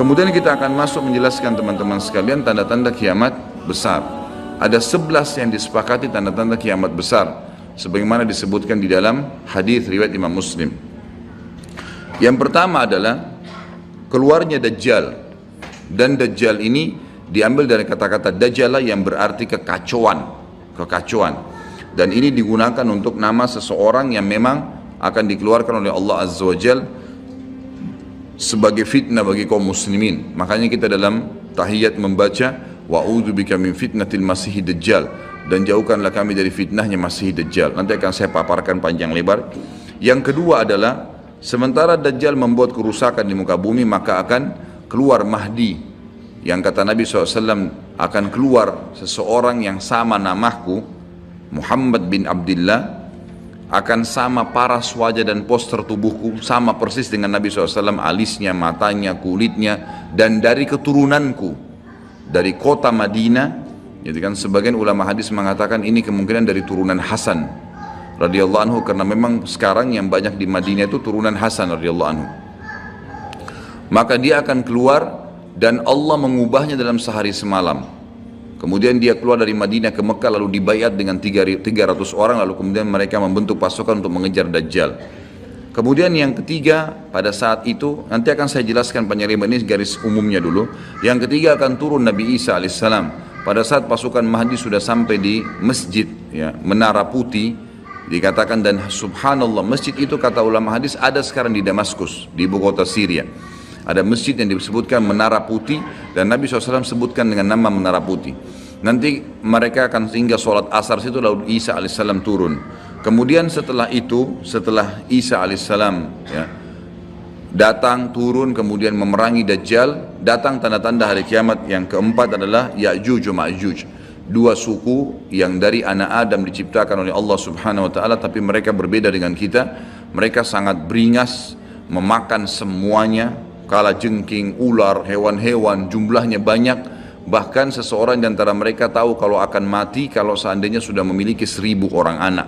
Kemudian kita akan masuk menjelaskan teman-teman sekalian tanda-tanda kiamat besar. Ada 11 yang disepakati tanda-tanda kiamat besar, sebagaimana disebutkan di dalam hadis riwayat Imam Muslim. Yang pertama adalah keluarnya Dajjal. Dan Dajjal ini diambil dari kata-kata Dajjala yang berarti kekacauan. Dan ini digunakan untuk nama seseorang yang memang akan dikeluarkan oleh Allah Azza wa Jal sebagai fitnah bagi kaum muslimin. Makanya kita dalam tahiyat membaca wa'udzubika min fitnatil masiih dajjal, dan jauhkanlah kami dari fitnahnya Masih Dajjal. Nanti akan saya paparkan panjang lebar. Yang kedua adalah sementara Dajjal membuat kerusakan di muka bumi, maka akan keluar Mahdi, yang kata Nabi SAW akan keluar seseorang yang sama namaku, Muhammad bin Abdullah, akan sama paras wajah dan poster tubuhku, sama persis dengan Nabi SAW, alisnya, matanya, kulitnya, dan dari keturunanku, dari kota Madinah. Jadi kan sebagian ulama hadis mengatakan ini kemungkinan dari turunan Hasan radhiyallahu anhu, karena memang sekarang yang banyak di Madinah itu turunan Hasan radhiyallahu anhu. Maka dia akan keluar dan Allah mengubahnya dalam sehari semalam. Kemudian dia keluar dari Madinah ke Mekah, lalu dibayat dengan 300 orang, lalu kemudian mereka membentuk pasukan untuk mengejar Dajjal. Kemudian yang ketiga, pada saat itu, nanti akan saya jelaskan panjang lebar, ini garis umumnya dulu. Yang ketiga akan turun Nabi Isa alaihissalam. Pada saat pasukan Mahdi sudah sampai di masjid, ya, Menara Putih, dikatakan, dan subhanallah, masjid itu kata ulama hadis ada sekarang di Damaskus, di ibu kota Syria. Ada masjid yang disebutkan Menara Putih, dan Nabi SAW sebutkan dengan nama Menara Putih. Nanti mereka akan singgah sholat asar situ, lalu Isa alaihissalam turun. Kemudian setelah itu, setelah Isa alaihissalam ya, datang, turun, kemudian memerangi Dajjal, datang tanda-tanda hari kiamat. Yang keempat adalah Ya'juj wa Ma'juj, dua suku yang dari anak Adam diciptakan oleh Allah Subhanahu wa Ta'ala, tapi mereka berbeda dengan kita. Mereka sangat beringas, memakan semuanya, kala jengking, ular, hewan-hewan, jumlahnya banyak. Bahkan seseorang di antara mereka tahu kalau akan mati kalau seandainya sudah memiliki 1000 orang anak.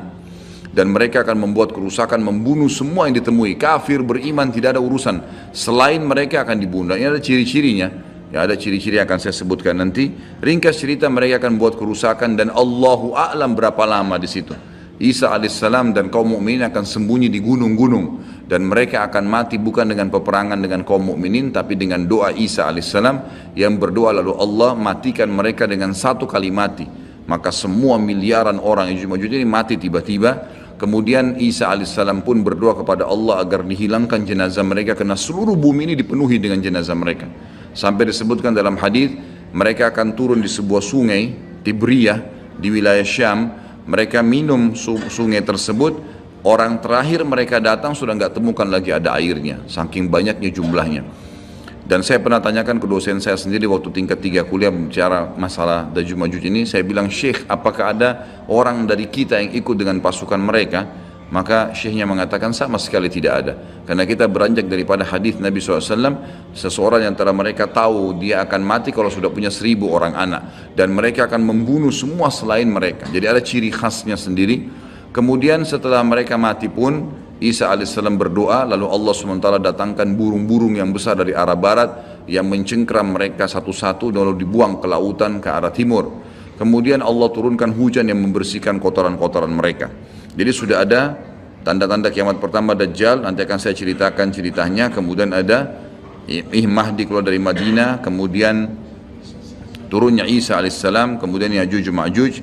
Dan mereka akan membuat kerusakan, membunuh semua yang ditemui. Kafir, beriman, tidak ada urusan. Selain mereka akan dibunuh. Ini ada ciri-cirinya. Ya, ada ciri-ciri yang akan saya sebutkan nanti. Ringkas cerita, mereka akan buat kerusakan, dan Allahu a'lam berapa lama di situ. Isa alaihissalam dan kaum mukminin akan sembunyi di gunung-gunung, dan mereka akan mati bukan dengan peperangan dengan kaum mukminin, tapi dengan doa Isa alaihissalam yang berdoa, lalu Allah matikan mereka dengan satu kali mati. Maka semua miliaran orang yang ini mati tiba-tiba. Kemudian Isa alaihissalam pun berdoa kepada Allah agar dihilangkan jenazah mereka, karena seluruh bumi ini dipenuhi dengan jenazah mereka. Sampai disebutkan dalam hadis, mereka akan turun di sebuah sungai Tibriyah di wilayah Syam. Mereka minum sungai tersebut, orang terakhir mereka datang sudah nggak temukan lagi ada airnya, saking banyaknya jumlahnya. Dan saya pernah tanyakan ke dosen saya sendiri waktu tingkat 3 kuliah bicara masalah Ya'juj Ma'juj ini, saya bilang, Syekh, apakah ada orang dari kita yang ikut dengan pasukan mereka? Maka syekhnya mengatakan sama sekali tidak ada, karena kita beranjak daripada hadis Nabi SAW, seseorang yang antara mereka tahu dia akan mati kalau sudah punya 1000 orang anak, dan mereka akan membunuh semua selain mereka. Jadi ada ciri khasnya sendiri. Kemudian setelah mereka mati pun Isa alaihissalam berdoa, lalu Allah SWT datangkan burung-burung yang besar dari arah barat yang mencengkram mereka satu-satu, lalu dibuang ke lautan ke arah timur. Kemudian Allah turunkan hujan yang membersihkan kotoran-kotoran mereka. Jadi sudah ada tanda-tanda kiamat pertama Dajjal, nanti akan saya ceritakan ceritanya. Kemudian ada Mahdi keluar dari Madinah, kemudian turunnya Isa alaihissalam, kemudian Ya'juj Ma'juj.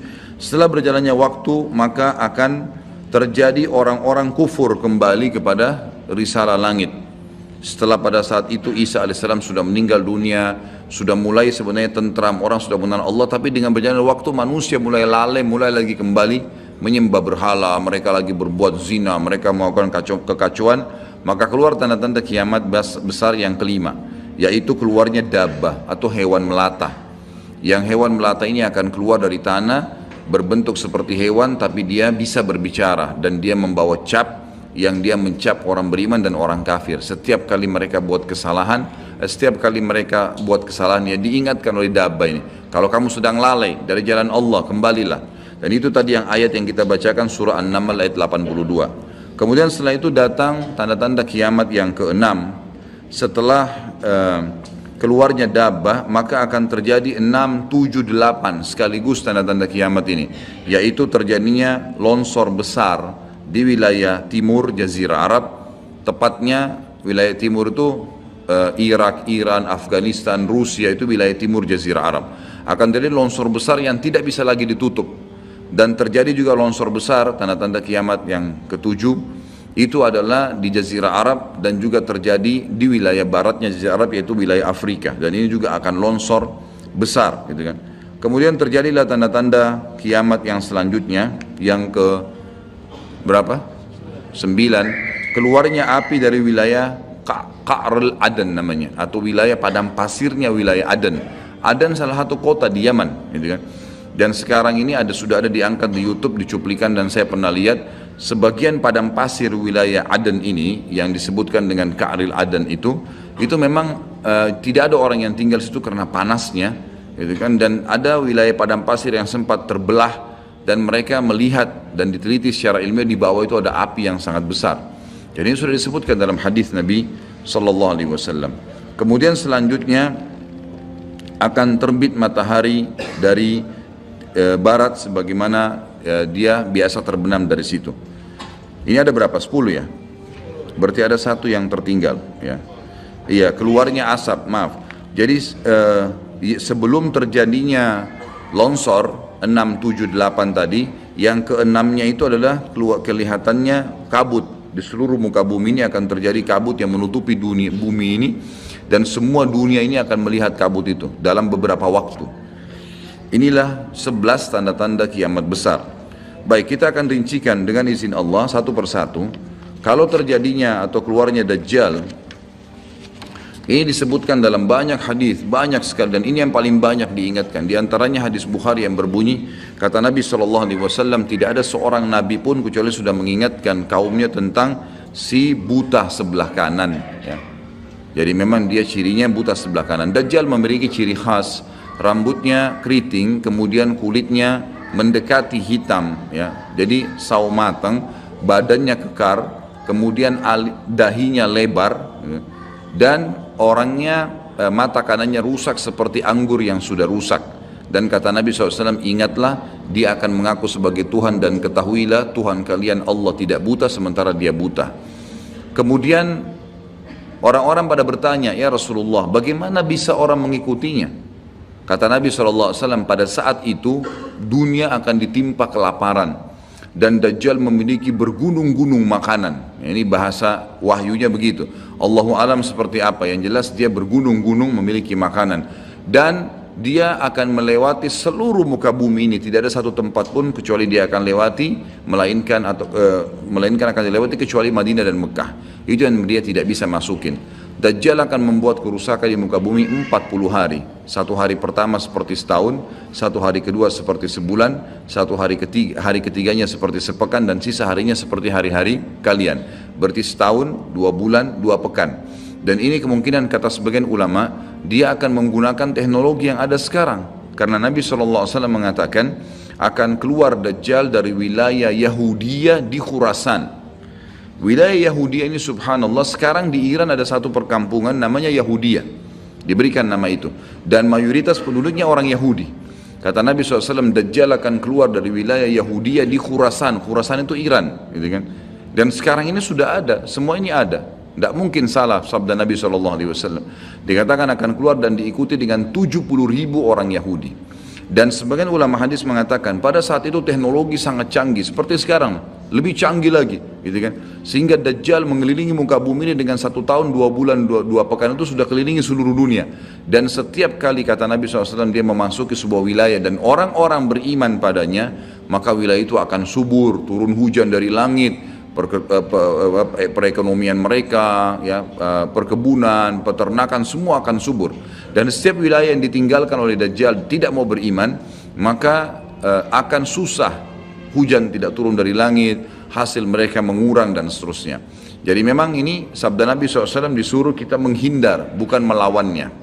Setelah berjalannya waktu, maka akan terjadi orang-orang kufur kembali kepada risalah langit. Setelah pada saat itu Isa alaihissalam sudah meninggal dunia, sudah mulai sebenarnya tentram, orang sudah mengenal Allah, tapi dengan berjalannya waktu manusia mulai lalai, mulai lagi kembali menyembah berhala, mereka lagi berbuat zina, mereka melakukan kekacauan. Maka keluar tanda-tanda kiamat besar yang kelima, yaitu keluarnya dabbah atau hewan melata. Yang hewan melata ini akan keluar dari tanah, berbentuk seperti hewan, tapi dia bisa berbicara, dan dia membawa cap yang dia mencap orang beriman dan orang kafir. Setiap kali mereka buat kesalahan, ya diingatkan oleh dabbah ini, kalau kamu sedang lalai dari jalan Allah, kembalilah. Dan itu tadi yang ayat yang kita bacakan, surah An-Naml ayat 82. Kemudian setelah itu datang tanda-tanda kiamat yang keenam. Setelah keluarnya dabbah, maka akan terjadi 6, 7, 8 sekaligus tanda-tanda kiamat ini, yaitu terjadinya longsor besar di wilayah timur Jazirah Arab, tepatnya wilayah timur itu Irak, Iran, Afghanistan, Rusia, itu wilayah timur Jazirah Arab. Akan terjadi longsor besar yang tidak bisa lagi ditutup, dan terjadi juga longsor besar, tanda-tanda kiamat yang ketujuh itu adalah di Jazirah Arab, dan juga terjadi di wilayah baratnya Jazirah Arab, yaitu wilayah Afrika, dan ini juga akan longsor besar gitu kan. Kemudian terjadilah tanda-tanda kiamat yang selanjutnya, yang ke berapa? 9, keluarnya api dari wilayah Qa'rul Aden namanya, atau wilayah padang pasirnya wilayah Aden. Aden salah satu kota di Yaman gitu kan. Dan sekarang ini sudah ada diangkat di YouTube, dicuplikan, dan saya pernah lihat sebagian padang pasir wilayah Aden ini yang disebutkan dengan Qa'rul Aden itu memang tidak ada orang yang tinggal situ karena panasnya gitu kan. Dan ada wilayah padang pasir yang sempat terbelah, dan mereka melihat dan diteliti secara ilmiah di bawah itu ada api yang sangat besar. Jadi ini sudah disebutkan dalam hadis Nabi sallallahu alaihi wasallam. Kemudian selanjutnya akan terbit matahari dari barat, sebagaimana dia biasa terbenam dari situ. Ini ada berapa? 10 ya? Berarti ada satu yang tertinggal ya. Iya, keluarnya asap, maaf. Jadi sebelum terjadinya longsor 6, 7, 8 tadi, yang keenamnya itu adalah kelihatannya kabut. Di seluruh muka bumi ini akan terjadi kabut yang menutupi bumi ini, dan semua dunia ini akan melihat kabut itu dalam beberapa waktu. Inilah 11 tanda-tanda kiamat besar. Baik, kita akan rincikan dengan izin Allah satu persatu. Kalau terjadinya atau keluarnya Dajjal, ini disebutkan dalam banyak hadis, banyak sekali, dan ini yang paling banyak diingatkan. Di antaranya hadis Bukhari yang berbunyi, kata Nabi SAW, tidak ada seorang Nabi pun kecuali sudah mengingatkan kaumnya tentang si buta sebelah kanan ya. Jadi memang dia cirinya buta sebelah kanan. Dajjal memiliki ciri khas, rambutnya keriting, kemudian kulitnya mendekati hitam ya. Jadi sawo matang, badannya kekar, kemudian dahinya lebar ya. Dan orangnya mata kanannya rusak seperti anggur yang sudah rusak. Dan kata Nabi SAW, ingatlah dia akan mengaku sebagai Tuhan, dan ketahuilah Tuhan kalian Allah tidak buta sementara dia buta. Kemudian orang-orang pada bertanya, ya Rasulullah, bagaimana bisa orang mengikutinya? Kata Nabi SAW, pada saat itu dunia akan ditimpa kelaparan, dan Dajjal memiliki bergunung-gunung makanan. Ini bahasa wahyunya begitu. Allahu alam seperti apa, yang jelas dia bergunung-gunung memiliki makanan, dan dia akan melewati seluruh muka bumi ini. Tidak ada satu tempat pun kecuali dia akan lewati, melainkan akan dilewati kecuali Madinah dan Mekah. Itu yang dia tidak bisa masukin. Dajjal akan membuat kerusakan di muka bumi 40 hari. Satu hari pertama seperti setahun, satu hari kedua seperti sebulan, satu hari ketiganya seperti sepekan, dan sisa harinya seperti hari-hari kalian. Berarti setahun, 2 bulan, 2 pekan. Dan ini kemungkinan kata sebagian ulama, dia akan menggunakan teknologi yang ada sekarang. Karena Nabi SAW mengatakan akan keluar Dajjal dari wilayah Yahudiyah di Khurasan. Wilayah Yahudiyah ini subhanallah, sekarang di Iran ada satu perkampungan namanya Yahudiyah, diberikan nama itu, dan mayoritas penduduknya orang Yahudi. Kata Nabi SAW, Dajjal akan keluar dari wilayah Yahudiyah di Khurasan. Khurasan itu Iran gitu kan. Dan sekarang ini sudah ada, semua ini ada. Tidak mungkin salah sabda Nabi SAW. Dikatakan akan keluar dan diikuti dengan 70.000 orang Yahudi. Dan sebagian ulama hadis mengatakan pada saat itu teknologi sangat canggih seperti sekarang, lebih canggih lagi, gitu kan? Sehingga Dajjal mengelilingi muka bumi ini dengan 1 tahun 2 bulan 2 pekan itu sudah kelilingi seluruh dunia. Dan setiap kali kata Nabi SAW dia memasuki sebuah wilayah dan orang-orang beriman padanya, maka wilayah itu akan subur, turun hujan dari langit, perekonomian mereka, ya, perkebunan, peternakan semua akan subur. Dan setiap wilayah yang ditinggalkan oleh Dajjal tidak mau beriman, maka akan susah, hujan tidak turun dari langit, hasil mereka mengurang dan seterusnya. Jadi memang ini sabda Nabi SAW, disuruh kita menghindar, bukan melawannya.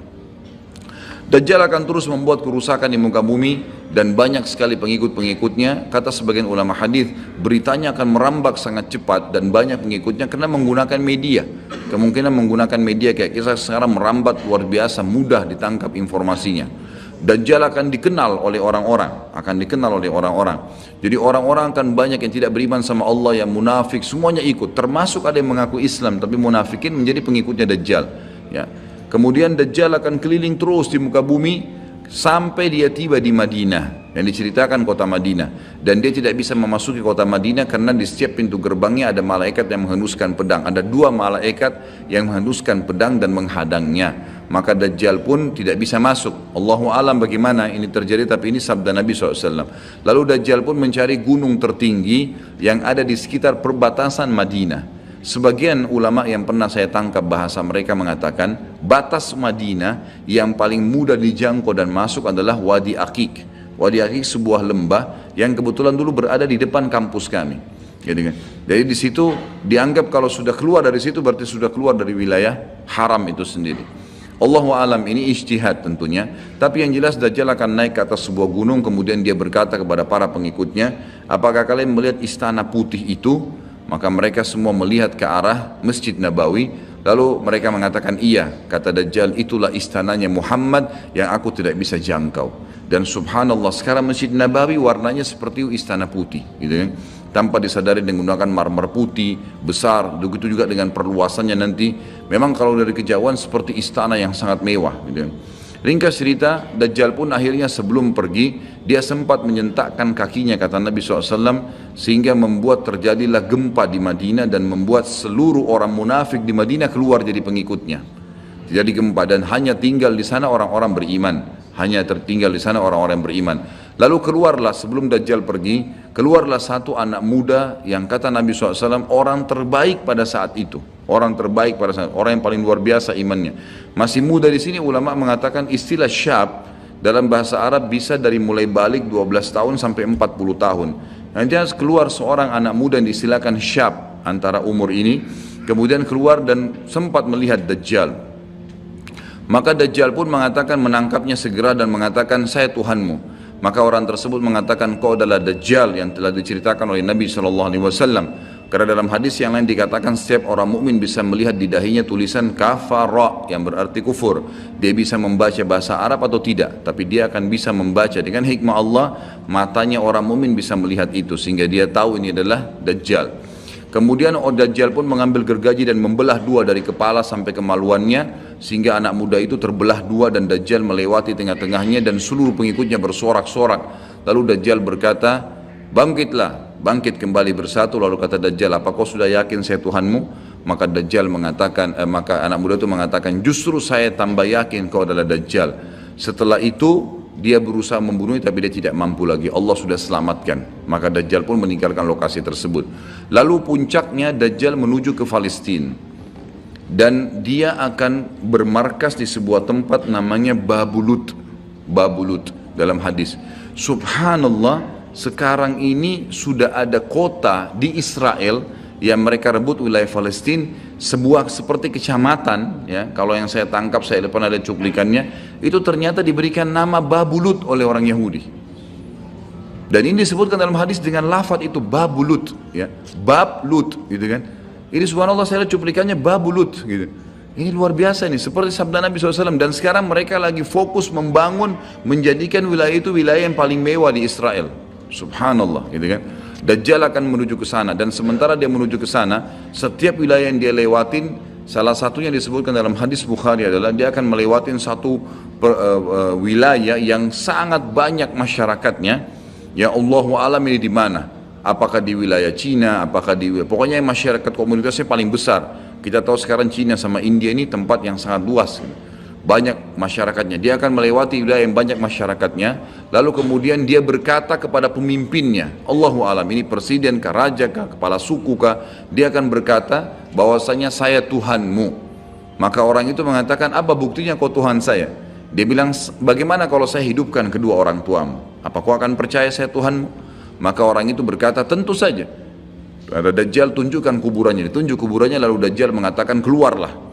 Dajjal akan terus membuat kerusakan di muka bumi dan banyak sekali pengikut-pengikutnya. Kata sebagian ulama hadis, beritanya akan merambak sangat cepat dan banyak pengikutnya karena menggunakan media. Kemungkinan menggunakan media kayak kita sekarang merambat luar biasa, mudah ditangkap informasinya. Dajjal akan dikenal oleh orang-orang, Jadi orang-orang akan banyak yang tidak beriman sama Allah, yang munafik, semuanya ikut. Termasuk ada yang mengaku Islam tapi munafikin menjadi pengikutnya Dajjal. Ya. Kemudian Dajjal akan keliling terus di muka bumi sampai dia tiba di Madinah, yang diceritakan kota Madinah. Dan dia tidak bisa memasuki kota Madinah karena di setiap pintu gerbangnya ada malaikat yang menghunuskan pedang. Ada 2 malaikat yang menghunuskan pedang dan menghadangnya. Maka Dajjal pun tidak bisa masuk. Allahu alam bagaimana ini terjadi, tapi ini sabda Nabi SAW. Lalu Dajjal pun mencari gunung tertinggi yang ada di sekitar perbatasan Madinah. Sebagian ulama yang pernah saya tangkap bahasa mereka mengatakan batas Madinah yang paling mudah dijangkau dan masuk adalah Wadi Aqiq. Wadi Aqiq sebuah lembah yang kebetulan dulu berada di depan kampus kami. Jadi di situ dianggap kalau sudah keluar dari situ berarti sudah keluar dari wilayah haram itu sendiri. Allahu alam, ini ijtihad tentunya. Tapi yang jelas Dajjal akan naik ke atas sebuah gunung, kemudian dia berkata kepada para pengikutnya, apakah kalian melihat istana putih itu? Maka mereka semua melihat ke arah Masjid Nabawi. Lalu mereka mengatakan iya. Kata Dajjal, itulah istananya Muhammad yang aku tidak bisa jangkau. Dan subhanallah sekarang Masjid Nabawi warnanya seperti istana putih, gitu kan? Tanpa disadari dengan menggunakan marmer putih besar. Begitu juga dengan perluasannya nanti. Memang kalau dari kejauhan seperti istana yang sangat mewah, gitu kan? Ringkas cerita, Dajjal pun akhirnya sebelum pergi, dia sempat menyentakkan kakinya, kata Nabi SAW, sehingga membuat terjadilah gempa di Madinah dan membuat seluruh orang munafik di Madinah keluar jadi pengikutnya. Jadi gempa dan hanya tinggal di sana orang-orang beriman. Hanya tertinggal di sana orang-orang yang beriman. Lalu keluarlah sebelum Dajjal pergi, keluarlah satu anak muda yang kata Nabi SAW orang terbaik pada saat itu. Orang terbaik pada saat, orang yang paling luar biasa imannya. Masih muda di sini ulama mengatakan istilah syab dalam bahasa Arab bisa dari mulai balik 12 tahun sampai 40 tahun. Nanti keluar seorang anak muda yang diistilahkan syab antara umur ini, kemudian keluar dan sempat melihat Dajjal. Maka Dajjal pun mengatakan menangkapnya segera dan mengatakan saya Tuhanmu. Maka orang tersebut mengatakan kau adalah Dajjal yang telah diceritakan oleh Nabi SAW. Karena dalam hadis yang lain dikatakan setiap orang mukmin bisa melihat di dahinya tulisan kafara yang berarti kufur. Dia bisa membaca bahasa Arab atau tidak, tapi dia akan bisa membaca dengan hikmah Allah. Matanya orang mukmin bisa melihat itu sehingga dia tahu ini adalah Dajjal. Kemudian Dajjal pun mengambil gergaji dan membelah 2 dari kepala sampai kemaluannya sehingga anak muda itu terbelah 2 dan Dajjal melewati tengah-tengahnya dan seluruh pengikutnya bersorak-sorak. Lalu Dajjal berkata, bangkitlah, bangkit kembali bersatu. Lalu kata Dajjal, apa kau sudah yakin saya Tuhanmu? Maka Dajjal mengatakan, maka anak muda itu mengatakan, justru saya tambah yakin kau adalah Dajjal. Setelah itu dia berusaha membunuhnya tapi dia tidak mampu lagi. Allah sudah selamatkan. Maka Dajjal pun meninggalkan lokasi tersebut. Lalu puncaknya Dajjal menuju ke Palestina. Dan dia akan bermarkas di sebuah tempat namanya Babulut. Babulut dalam hadis. Subhanallah, sekarang ini sudah ada kota di Israel yang mereka rebut wilayah Palestina, sebuah seperti kecamatan, ya, kalau yang saya tangkap, saya pernah ada cuplikannya, itu ternyata diberikan nama Babulut oleh orang Yahudi. Dan ini disebutkan dalam hadis dengan lafaz itu Babulut, ya, Bablut, gitu kan. Ini subhanallah saya lihat cuplikannya Babulut, gitu. Ini luar biasa nih, seperti sabda Nabi SAW. Dan sekarang mereka lagi fokus membangun, menjadikan wilayah itu wilayah yang paling mewah di Israel. Subhanallah, gitu kan. Dajjal akan menuju ke sana dan sementara dia menuju ke sana, setiap wilayah yang dia lewatin, salah satunya disebutkan dalam hadis Bukhari adalah dia akan melewatin satu wilayah yang sangat banyak masyarakatnya. Ya Allahu alam ini di mana? Apakah di wilayah Cina? Apakah di pokoknya masyarakat komunitasnya paling besar. Kita tahu sekarang Cina sama India ini tempat yang sangat luas. Banyak masyarakatnya, dia akan melewati wilayah yang banyak masyarakatnya, lalu kemudian dia berkata kepada pemimpinnya, Allahu alam, ini presiden kah, raja kah, kepala suku kah, dia akan berkata bahwasanya saya Tuhanmu. Maka orang itu mengatakan, apa buktinya kau Tuhan saya? Dia bilang, bagaimana kalau saya hidupkan kedua orang tuamu? Apa kau akan percaya saya Tuhanmu? Maka orang itu berkata, tentu saja. Ada Dajjal, tunjukkan kuburannya, ditunjuk kuburannya, lalu Dajjal mengatakan keluarlah.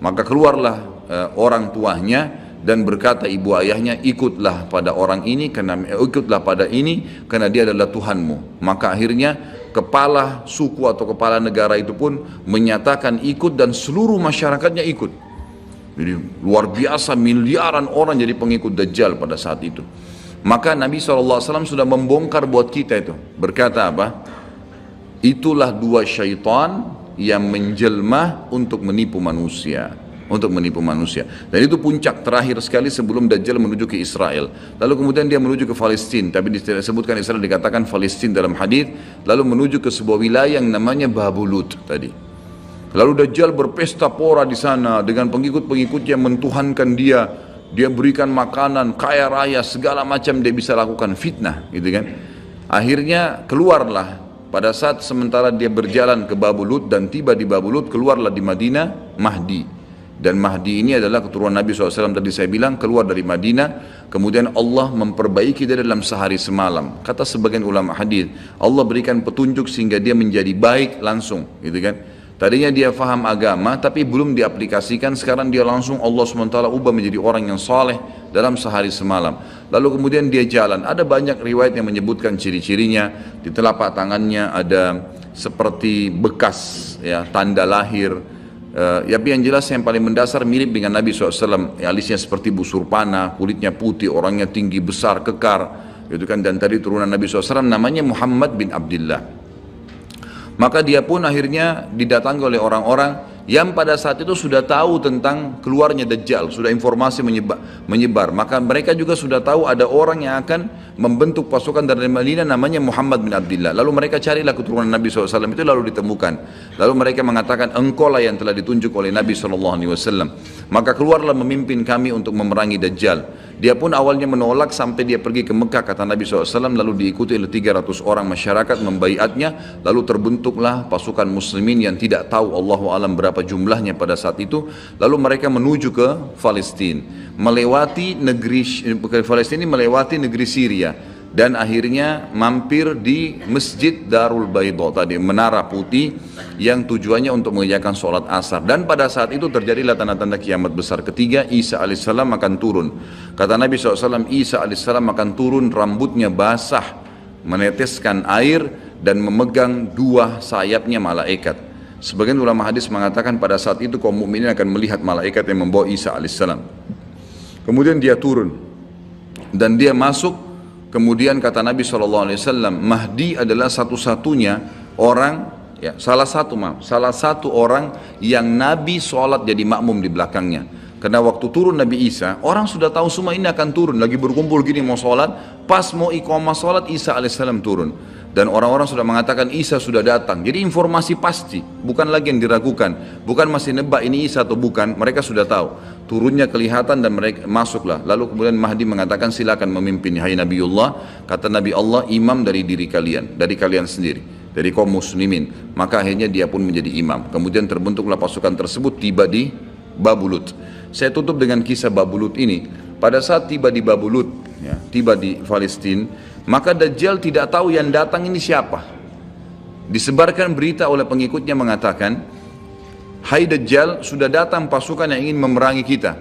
Maka keluarlah orang tuanya dan berkata ibu ayahnya, ikutlah pada orang ini ikutlah pada ini karena dia adalah Tuhanmu. Maka akhirnya kepala suku atau kepala negara itu pun menyatakan ikut dan seluruh masyarakatnya ikut. Jadi luar biasa, miliaran orang jadi pengikut Dajjal pada saat itu. Maka Nabi SAW sudah membongkar buat kita itu, berkata apa? Itulah dua syaitan yang menjelma untuk menipu manusia. Dan itu puncak terakhir sekali sebelum Dajjal menuju ke Israel. Lalu kemudian dia menuju ke Palestina, tapi disebutkan Israel, dikatakan Palestina dalam hadis. Lalu menuju ke sebuah wilayah yang namanya Babulut tadi. Lalu Dajjal berpesta pora di sana dengan pengikut-pengikutnya, mentuhankan dia. Dia berikan makanan, kaya raya, segala macam dia bisa lakukan, fitnah gitu kan. Akhirnya keluarlah pada saat sementara dia berjalan ke Babulut dan tiba di Babulut, keluarlah di Madinah Mahdi. Dan Mahdi ini adalah keturunan Nabi SAW, tadi saya bilang keluar dari Madinah, kemudian Allah memperbaiki dia dalam sehari semalam. Kata sebagian ulama hadis, Allah berikan petunjuk sehingga dia menjadi baik langsung, gitu kan. Tadinya dia faham agama tapi belum diaplikasikan, sekarang dia langsung Allah SWT ubah menjadi orang yang saleh dalam sehari semalam. Lalu kemudian dia jalan, ada banyak riwayat yang menyebutkan ciri-cirinya. Di telapak tangannya ada seperti bekas ya, tanda lahir. Tapi yang jelas yang paling mendasar mirip dengan Nabi SAW, alisnya seperti busur panah, kulitnya putih, orangnya tinggi, besar, kekar, gitu kan. Dan tadi turunan Nabi SAW namanya Muhammad bin Abdullah. Maka dia pun akhirnya didatangi oleh orang-orang yang pada saat itu sudah tahu tentang keluarnya Dajjal, sudah informasi menyebar. Maka mereka juga sudah tahu ada orang yang akan membentuk pasukan dari Madinah namanya Muhammad bin Abdullah. Lalu mereka carilah keturunan Nabi SAW itu, lalu ditemukan. Lalu mereka mengatakan, engkau lah yang telah ditunjuk oleh Nabi SAW. Maka keluarlah memimpin kami untuk memerangi Dajjal. Dia pun awalnya menolak sampai dia pergi ke Mekah, kata Nabi SAW, lalu diikuti oleh 300 orang masyarakat membaiatnya. Lalu terbentuklah pasukan muslimin yang tidak tahu Allahu alam berapa jumlahnya pada saat itu. Lalu mereka menuju ke Palestina, melewati negeri Palestina, melewati negeri Syria, dan akhirnya mampir di Masjid Darul Bayda tadi, menara putih yang tujuannya untuk mengerjakan sholat asar. Dan pada saat itu terjadilah tanda-tanda kiamat besar ketiga. Isa alaihissalam akan turun. Kata Nabi SAW, Isa alaihissalam akan turun, rambutnya basah, meneteskan air dan memegang dua sayapnya malaikat. Sebagian ulama hadis mengatakan pada saat itu kaum mukminin akan melihat malaikat yang membawa Isa alaihissalam. Kemudian dia turun dan dia masuk. Kemudian kata Nabi SAW, Mahdi adalah satu-satunya orang, ya, salah satu orang yang Nabi sholat jadi makmum di belakangnya. Karena waktu turun Nabi Isa, orang sudah tahu semua ini akan turun, lagi berkumpul gini mau sholat, pas mau iqamah sholat Isa alaihissalam turun. Dan orang-orang sudah mengatakan Isa sudah datang. Jadi informasi pasti, bukan lagi yang diragukan, bukan masih nebak ini Isa atau bukan, mereka sudah tahu. Turunnya kelihatan dan mereka masuklah. Lalu kemudian Mahdi mengatakan, silakan memimpin hai Nabiullah. Kata Nabi Allah, imam dari diri kalian, dari kalian sendiri, dari kaum muslimin. Maka akhirnya dia pun menjadi imam. Kemudian terbentuklah pasukan tersebut, tiba di Babulut. Saya tutup dengan kisah Babulut ini. Pada saat tiba di Babulut, ya, tiba di Palestina, maka Dajjal tidak tahu yang datang ini siapa. Disebarkan berita oleh pengikutnya mengatakan, hai Dajjal, sudah datang pasukan yang ingin memerangi kita.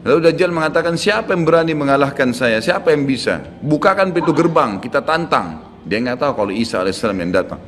Lalu Dajjal mengatakan, siapa yang berani mengalahkan saya? Siapa yang bisa? Bukakan pintu gerbang, kita tantang. Dia nggak tahu kalau Isa alaihissalam yang datang.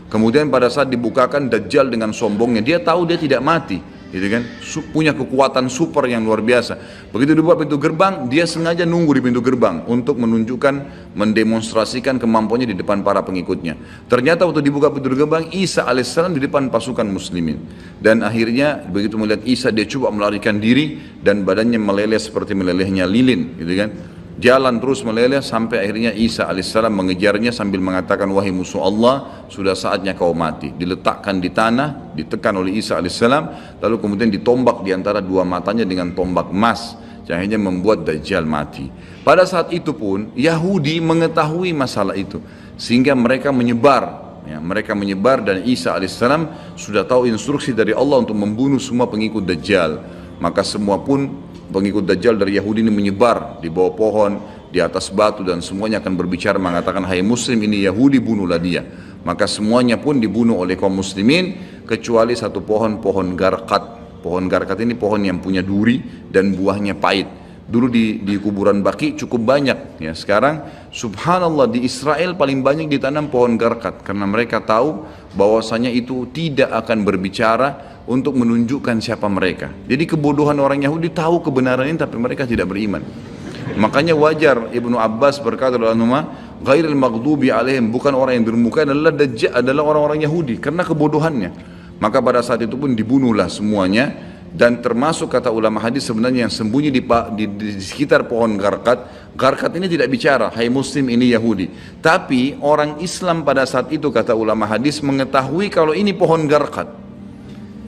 Kemudian pada saat dibukakan, Dajjal dengan sombongnya, dia tahu dia tidak mati, gitu kan, punya kekuatan super yang luar biasa. Begitu dibuka pintu gerbang, dia sengaja nunggu di pintu gerbang untuk menunjukkan, mendemonstrasikan kemampuannya di depan para pengikutnya. Ternyata waktu dibuka pintu gerbang, Isa alaihissalam di depan pasukan muslimin. Dan akhirnya begitu melihat Isa, dia coba melarikan diri dan badannya meleleh seperti melelehnya lilin, gitu kan. Jalan terus meleleh sampai akhirnya Isa alaihissalam mengejarnya sambil mengatakan, wahai musuh Allah, sudah saatnya kau mati. Diletakkan di tanah, ditekan oleh Isa alaihissalam, lalu kemudian ditombak di antara dua matanya dengan tombak emas, yang akhirnya membuat Dajjal mati. Pada saat itu pun Yahudi mengetahui masalah itu, sehingga mereka menyebar. Ya, mereka menyebar dan Isa alaihissalam sudah tahu instruksi dari Allah untuk membunuh semua pengikut Dajjal. Maka semua pun pengikut Dajjal dari Yahudi ini menyebar di bawah pohon, di atas batu, dan semuanya akan berbicara mengatakan, hai muslim, ini Yahudi, bunuhlah dia. Maka semuanya pun dibunuh oleh kaum muslimin kecuali satu pohon, pohon garkat. Pohon garkat ini pohon yang punya duri dan buahnya pahit. Dulu di kuburan Baqi cukup banyak, ya. Sekarang subhanallah di Israel paling banyak ditanam pohon garkat karena mereka tahu bahwasanya itu tidak akan berbicara untuk menunjukkan siapa mereka. Jadi kebodohan orang Yahudi tahu kebenaran ini tapi mereka tidak beriman. Makanya wajar Ibnu Abbas berkata dalam nama ghairil maghdubi alaihim, bukan orang yang dirmukai adalah orang-orang Yahudi karena kebodohannya. Maka pada saat itu pun dibunuhlah semuanya. Dan termasuk kata ulama hadis sebenarnya yang sembunyi di sekitar pohon garkat. Garkat ini tidak bicara, hai muslim ini Yahudi. Tapi orang Islam pada saat itu kata ulama hadis mengetahui kalau ini pohon garkat.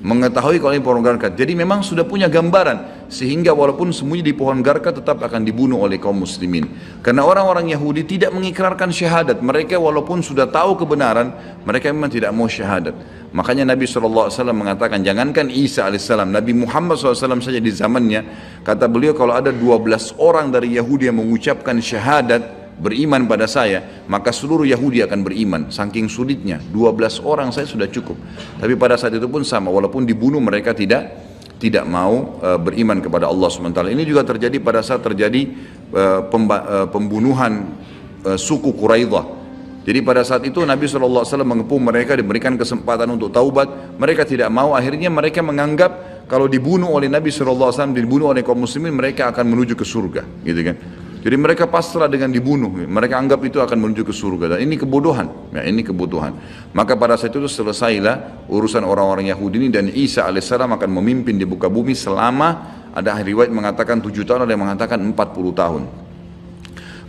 Mengetahui kalau ini pohon garkat. Jadi memang sudah punya gambaran. Sehingga walaupun sembunyi di pohon garkat tetap akan dibunuh oleh kaum muslimin. Karena orang-orang Yahudi tidak mengikrarkan syahadat. Mereka walaupun sudah tahu kebenaran, mereka memang tidak mau syahadat. Makanya Nabi SAW mengatakan, jangankan Isa AS, Nabi Muhammad SAW saja di zamannya, kata beliau kalau ada 12 orang dari Yahudi yang mengucapkan syahadat, beriman pada saya, maka seluruh Yahudi akan beriman. Saking sulitnya, 12 orang saya sudah cukup. Tapi pada saat itu pun sama, walaupun dibunuh mereka tidak mau beriman kepada Allah SWT. Ini juga terjadi pada saat terjadi pembunuhan suku Quraidah. Jadi pada saat itu Nabi SAW mengepung mereka, diberikan kesempatan untuk taubat. Mereka tidak mau, akhirnya mereka menganggap kalau dibunuh oleh Nabi SAW, dibunuh oleh kaum muslimin, mereka akan menuju ke surga, gitu kan. Jadi mereka pasrah dengan dibunuh, mereka anggap itu akan menuju ke surga. Dan ini kebodohan, ya, ini kebodohan. Maka pada saat itu selesailah urusan orang-orang Yahudi ini, dan Isa AS akan memimpin di muka bumi selama, ada riwayat mengatakan 7 tahun, ada yang mengatakan 40 tahun.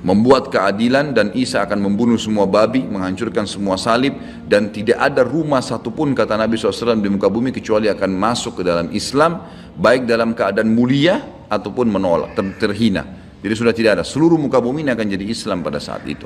Membuat keadilan, dan Isa akan membunuh semua babi, menghancurkan semua salib, dan tidak ada rumah satupun kata Nabi SAW di muka bumi kecuali akan masuk ke dalam Islam, baik dalam keadaan mulia ataupun menolak, terhina. Jadi sudah tidak ada, seluruh muka bumi ini akan jadi Islam pada saat itu.